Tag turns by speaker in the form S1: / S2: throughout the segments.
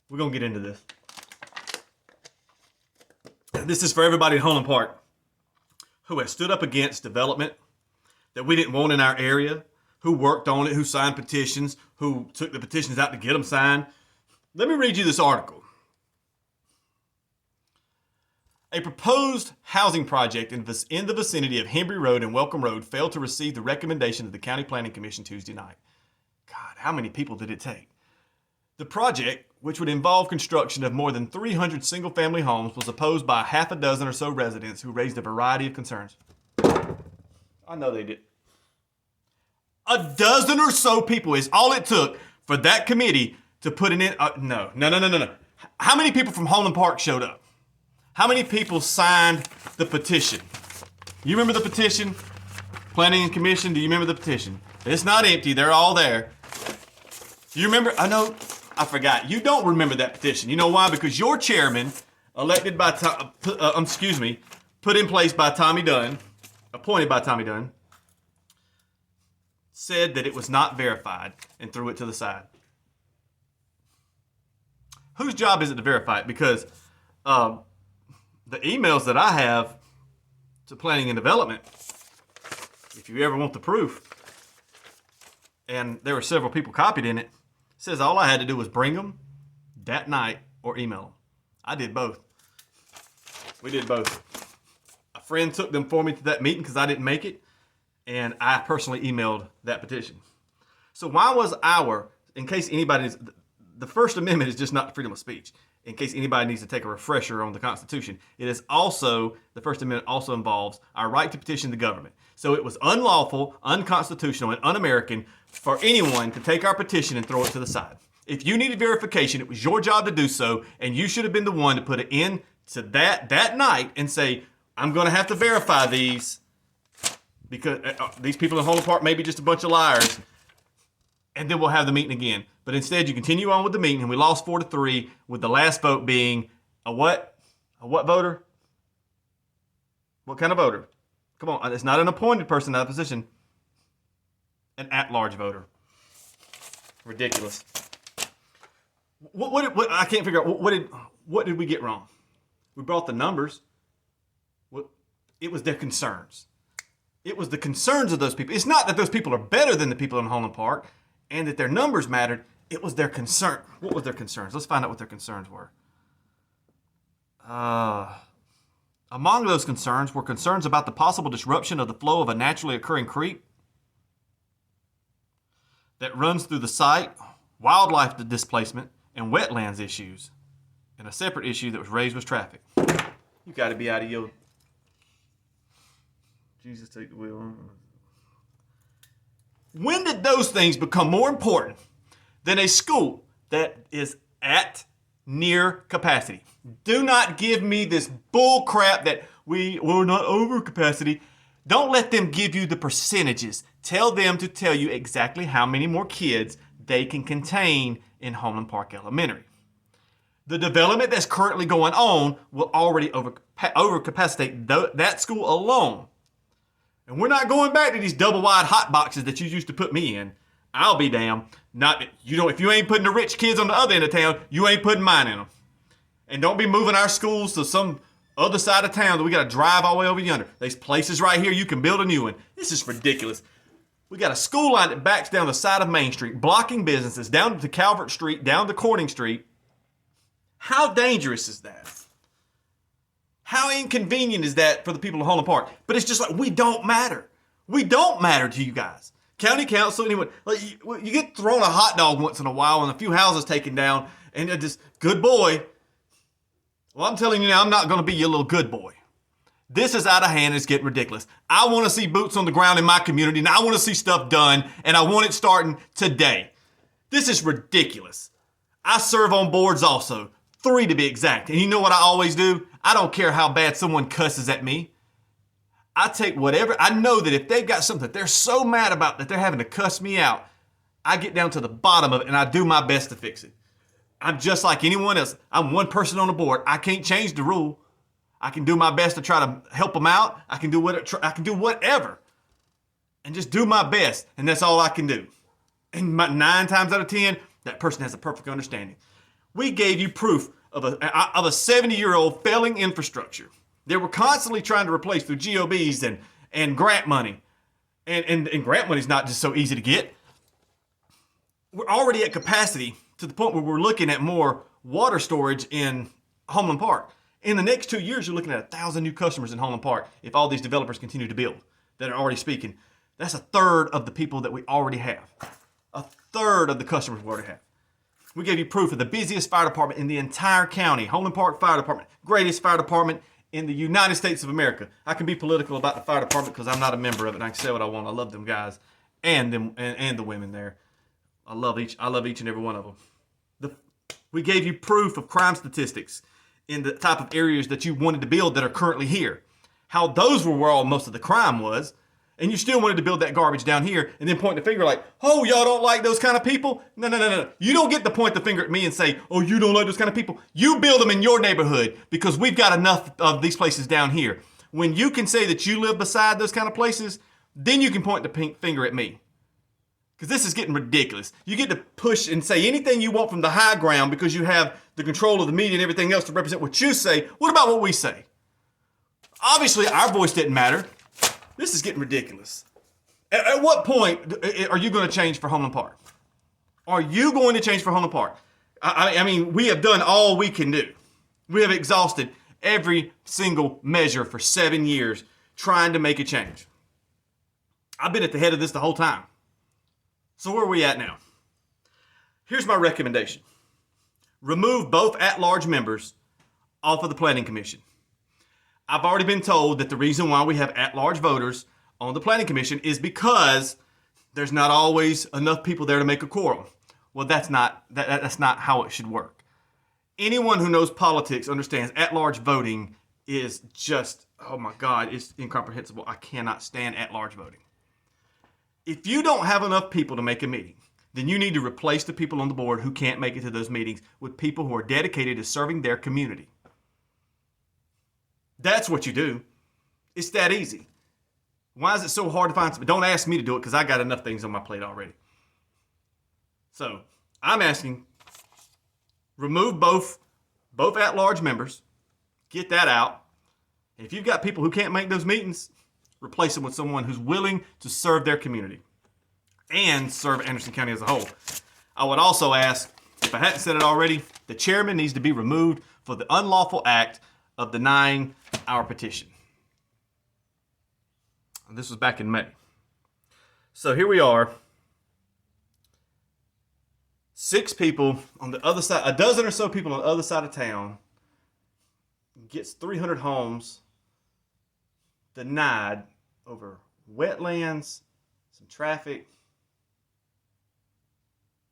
S1: We're going to get into this. This is for everybody in Homeland Park who has stood up against development that we didn't want in our area, who worked on it, who signed petitions, who took the petitions out to get them signed. Let me read you this article. A proposed housing project in the vicinity of Hembry Road and Welcome Road failed to receive the recommendation of the County Planning Commission Tuesday night. God, how many people did it take? The project, which would involve construction of more than 300 single-family homes, was opposed by half a dozen or so residents who raised a variety of concerns. I know they did. A dozen or so people is all it took for that committee to put it in. No. How many people from Homeland Park showed up? How many people signed the petition? You remember the petition? Planning and Commission, do you remember the petition? It's not empty. They're all there. Do you remember? I know. I forgot. You don't remember that petition. You know why? Because your chairman, elected by, put in place by Tommy Dunn, appointed by Tommy Dunn, said that it was not verified and threw it to the side. Whose job is it to verify it? Because the emails that I have to planning and development, if you ever want the proof, and there were several people copied in it, says all I had to do was bring them that night or email them. I did both. We did both. A friend took them for me to that meeting because I didn't make it, and I personally emailed that petition. So why was in case anybody is, the First Amendment is just not freedom of speech. In case anybody needs to take a refresher on the Constitution, it is also, the First Amendment also involves our right to petition the government. So it was unlawful, unconstitutional, and un-American for anyone to take our petition and throw it to the side. If you needed verification, it was your job to do so, and you should have been the one to put it in to that night and say, I'm going to have to verify these because these people in Homeland Park may be just a bunch of liars, and then we'll have the meeting again. But instead, you continue on with the meeting, and we lost 4-3, with the last vote being a what? A what voter? What kind of voter? Come on, it's not an appointed person out of position. An at-large voter. Ridiculous. What I can't figure out. What did we get wrong? We brought the numbers. It was their concerns. It was the concerns of those people. It's not that those people are better than the people in Homeland Park and that their numbers mattered. It was their concern. What was their concerns? Let's find out what their concerns were. Among those concerns were concerns about the possible disruption of the flow of a naturally occurring creek that runs through the site, wildlife displacement, and wetlands issues. And a separate issue that was raised was traffic. You got to be out of your... Jesus, take the wheel. When did those things become more important than a school that is at near capacity? Do not give me this bull crap that we're not over capacity. Don't let them give you the percentages. Tell them to tell you exactly how many more kids they can contain in Homeland Park Elementary. The development that's currently going on will already overcapacitate that school alone. And we're not going back to these double wide hot boxes that you used to put me in. I'll be damned. If you ain't putting the rich kids on the other end of town, you ain't putting mine in them. And don't be moving our schools to some other side of town that we got to drive all the way over yonder. There's places right here you can build a new one. This is ridiculous. We got a school line that backs down the side of Main Street, blocking businesses down to Calvert Street, down to Corning Street. How dangerous is that? How inconvenient is that for the people of Homeland Park? But it's just like, we don't matter. We don't matter to you guys. County council, anyone, you get thrown a hot dog once in a while and a few houses taken down, and you're just, good boy. Well, I'm telling you now, I'm not going to be your little good boy. This is out of hand. It's getting ridiculous. I want to see boots on the ground in my community, and I want to see stuff done, and I want it starting today. This is ridiculous. I serve on boards also, 3 to be exact. And you know what I always do? I don't care how bad someone cusses at me. I take whatever. I know that if they've got something that they're so mad about that they're having to cuss me out, I get down to the bottom of it and I do my best to fix it. I'm just like anyone else. I'm one person on the board. I can't change the rule. I can do my best to try to help them out. I can do whatever. And just do my best. And that's all I can do. And 9 times out of 10, that person has a perfect understanding. We gave you proof of a 70-year-old failing infrastructure that we're constantly trying to replace through GOBs and grant money. And grant money is not just so easy to get. We're already at capacity to the point where we're looking at more water storage in Homeland Park. In the next 2 years, you're looking at 1,000 new customers in Homeland Park if all these developers continue to build that are already speaking. That's a third of the people that we already have. A third of the customers we already have. We gave you proof of the busiest fire department in the entire county. Homeland Park Fire Department, greatest fire department in the United States of America. I can be political about the fire department because I'm not a member of it. And I can say what I want. I love them guys and them and the women there. I love each and every one of them. We gave you proof of crime statistics in the type of areas that you wanted to build that are currently here. How those were where all most of the crime was. And you still wanted to build that garbage down here and then point the finger like, oh, y'all don't like those kind of people? No. You don't get to point the finger at me and say, oh, you don't like those kind of people. You build them in your neighborhood because we've got enough of these places down here. When you can say that you live beside those kind of places, then you can point the finger at me. Because this is getting ridiculous. You get to push and say anything you want from the high ground because you have the control of the media and everything else to represent what you say. What about what we say? Obviously, our voice didn't matter. This is getting ridiculous. At what point are you going to change for Homeland Park? Are you going to change for Homeland Park? I mean, we have done all we can do. We have exhausted every single measure for 7 years trying to make a change. I've been at the head of this the whole time. So where are we at now? Here's my recommendation. Remove both at-large members off of the Planning Commission. I've already been told that the reason why we have at-large voters on the Planning Commission is because there's not always enough people there to make a quorum. Well, that's not how it should work. Anyone who knows politics understands at-large voting is just, oh my God, it's incomprehensible. I cannot stand at-large voting. If you don't have enough people to make a meeting, then you need to replace the people on the board who can't make it to those meetings with people who are dedicated to serving their community. That's what you do. It's that easy. Why is it so hard to find somebody? Don't ask me to do it because I got enough things on my plate already. So I'm asking, remove both at-large members, get that out. If you've got people who can't make those meetings, replace them with someone who's willing to serve their community and serve Anderson County as a whole. I would also ask, if I hadn't said it already, the chairman needs to be removed for the unlawful act of denying our petition. And this was back in May. So here we are. 6 people on the other side, a dozen or so people on the other side of town, gets 300 homes denied over wetlands, some traffic.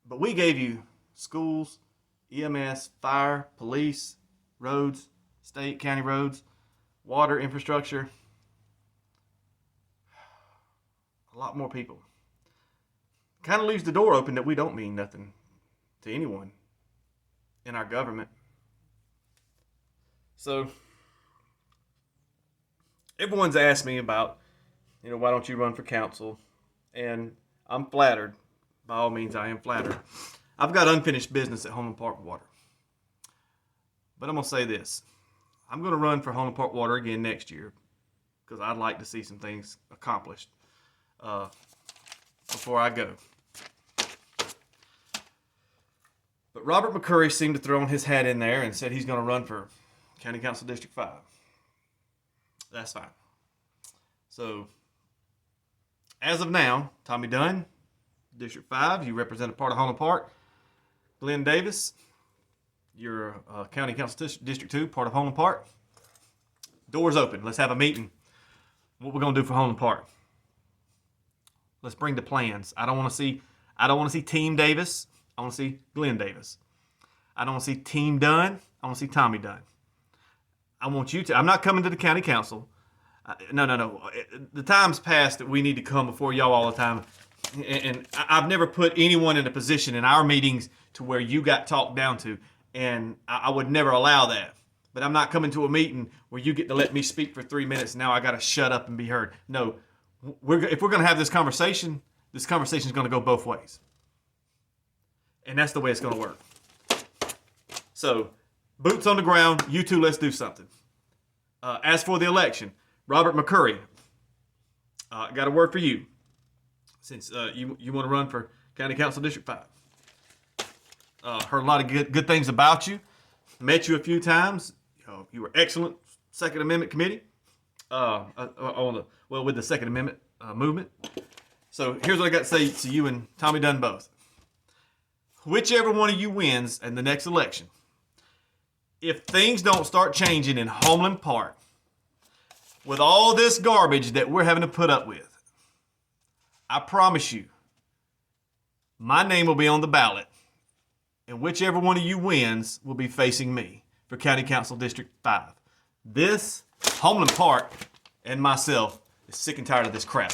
S1: But we gave you schools, EMS, fire, police, roads, state, county roads, water infrastructure. A lot more people. Kind of leaves the door open that we don't mean nothing to anyone in our government. So everyone's asked me about, why don't you run for council? And I'm flattered. By all means, I am flattered. I've got unfinished business at Homeland Park Water. But I'm going to say this. I'm going to run for Homeland Park Water again next year because I'd like to see some things accomplished before I go. But Robert McCurry seemed to throw his hat in there and said he's going to run for County Council District 5. That's fine. So, as of now, Tommy Dunn, District 5, you represent a part of Homeland Park. Glenn Davis, you're County Council District 2, part of Homeland Park. Doors open. Let's have a meeting. What we're going to do for Homeland Park. Let's bring the plans. I don't want to see Team Davis. I want to see Glenn Davis. I don't want to see Team Dunn. I want to see Tommy Dunn. I want you to. I'm not coming to the county council. No. The time's passed that we need to come before y'all all the time. And I've never put anyone in a position in our meetings to where you got talked down to. And I would never allow that. But I'm not coming to a meeting where you get to let me speak for 3 minutes. Now I got to shut up and be heard. No, if we're going to have this conversation is going to go both ways. And that's the way it's going to work. So, boots on the ground, you two, let's do something. As for the election, Robert McCurry, I got a word for you. Since you want to run for County Council District 5. Heard a lot of good things about you. Met you a few times. You were excellent. Second Amendment committee. With the Second Amendment movement. So here's what I got to say to you and Tommy Dunn both. Whichever one of you wins in the next election, if things don't start changing in Homeland Park, with all this garbage that we're having to put up with, I promise you, my name will be on the ballot, and whichever one of you wins will be facing me for County Council District 5. This, Homeland Park, and myself is sick and tired of this crap.